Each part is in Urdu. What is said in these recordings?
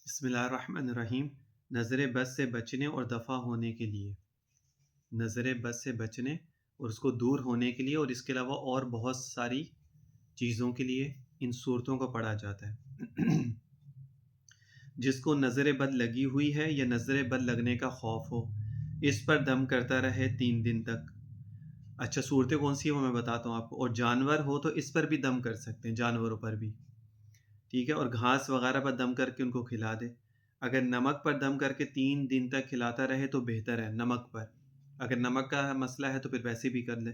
بسم اللہ الرحمن الرحیم۔ نظر بد سے بچنے اور دفع ہونے کے لیے، نظر بد سے بچنے اور اس کو دور ہونے کے لیے، اور اس کے علاوہ اور بہت ساری چیزوں کے لیے ان صورتوں کو پڑھا جاتا ہے۔ جس کو نظر بد لگی ہوئی ہے یا نظر بد لگنے کا خوف ہو، اس پر دم کرتا رہے 3 دن تک۔ اچھا، صورتیں کون سی ہیں وہ میں بتاتا ہوں آپ کو۔ اور جانور ہو تو اس پر بھی دم کر سکتے ہیں، جانوروں پر بھی، ٹھیک ہے۔ اور گھاس وغیرہ پر دم کر کے ان کو کھلا دے۔ اگر نمک پر دم کر کے 3 دن تک کھلاتا رہے تو بہتر ہے، نمک پر۔ اگر نمک کا مسئلہ ہے تو پھر ویسے بھی کر لے۔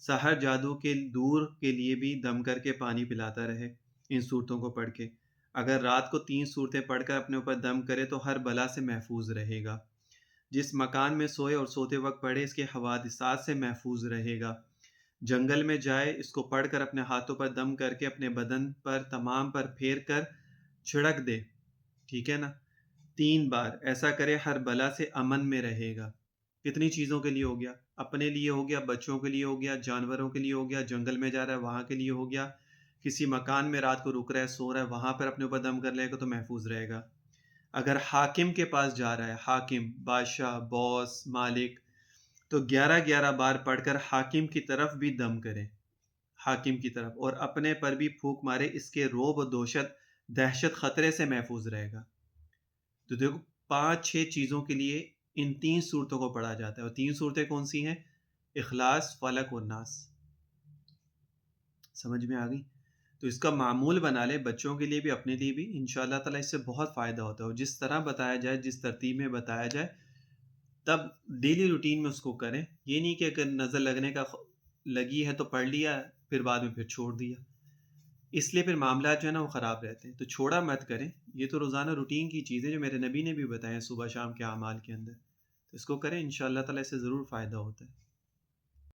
سحر جادو کے دور کے لیے بھی دم کر کے پانی پلاتا رہے ان صورتوں کو پڑھ کے۔ اگر رات کو 3 صورتیں پڑھ کر اپنے اوپر دم کرے تو ہر بلا سے محفوظ رہے گا۔ جس مکان میں سوئے اور سوتے وقت پڑھے اس کے حوادثات سے محفوظ رہے گا۔ جنگل میں جائے اس کو پڑھ کر اپنے ہاتھوں پر دم کر کے اپنے بدن پر تمام پر پھیر کر چھڑک دے، ٹھیک ہے نا، 3 بار ایسا کرے، ہر بلا سے امن میں رہے گا۔ کتنی چیزوں کے لیے ہو گیا؟ اپنے لیے ہو گیا، بچوں کے لیے ہو گیا، جانوروں کے لیے ہو گیا، جنگل میں جا رہا ہے وہاں کے لیے ہو گیا، کسی مکان میں رات کو رک رہا ہے، سو رہا ہے، وہاں پر اپنے اوپر دم کر لے گا تو محفوظ رہے گا۔ اگر حاکم کے پاس جا رہا ہے، حاکم، بادشاہ، باس، مالک، تو 11 بار پڑھ کر حاکم کی طرف بھی دم کرے، حاکم کی طرف، اور اپنے پر بھی پھونک مارے، اس کے روب و دہشت خطرے سے محفوظ رہے گا۔ تو دیکھو، 5-6 چیزوں کے لیے ان 3 صورتوں کو پڑھا جاتا ہے۔ اور 3 صورتیں کون سی ہیں؟ اخلاص، فلق اور ناس۔ سمجھ میں آ گئی؟ تو اس کا معمول بنا لے، بچوں کے لیے بھی اپنے لیے بھی، انشاءاللہ تعالیٰ اس سے بہت فائدہ ہوتا ہے۔ اور جس طرح بتایا جائے، جس ترتیب میں بتایا جائے، تب ڈیلی روٹین میں اس کو کریں۔ یہ نہیں کہ اگر نظر لگنے کا لگی ہے تو پڑھ لیا، پھر بعد میں پھر چھوڑ دیا، اس لیے پھر معاملات جو ہے نا وہ خراب رہتے ہیں۔ تو چھوڑا مت کریں، یہ تو روزانہ روٹین کی چیزیں جو میرے نبی نے بھی بتایا صبح شام کے اعمال کے اندر، تو اس کو کریں، انشاءاللہ تعالیٰ اس سے ضرور فائدہ ہوتا ہے۔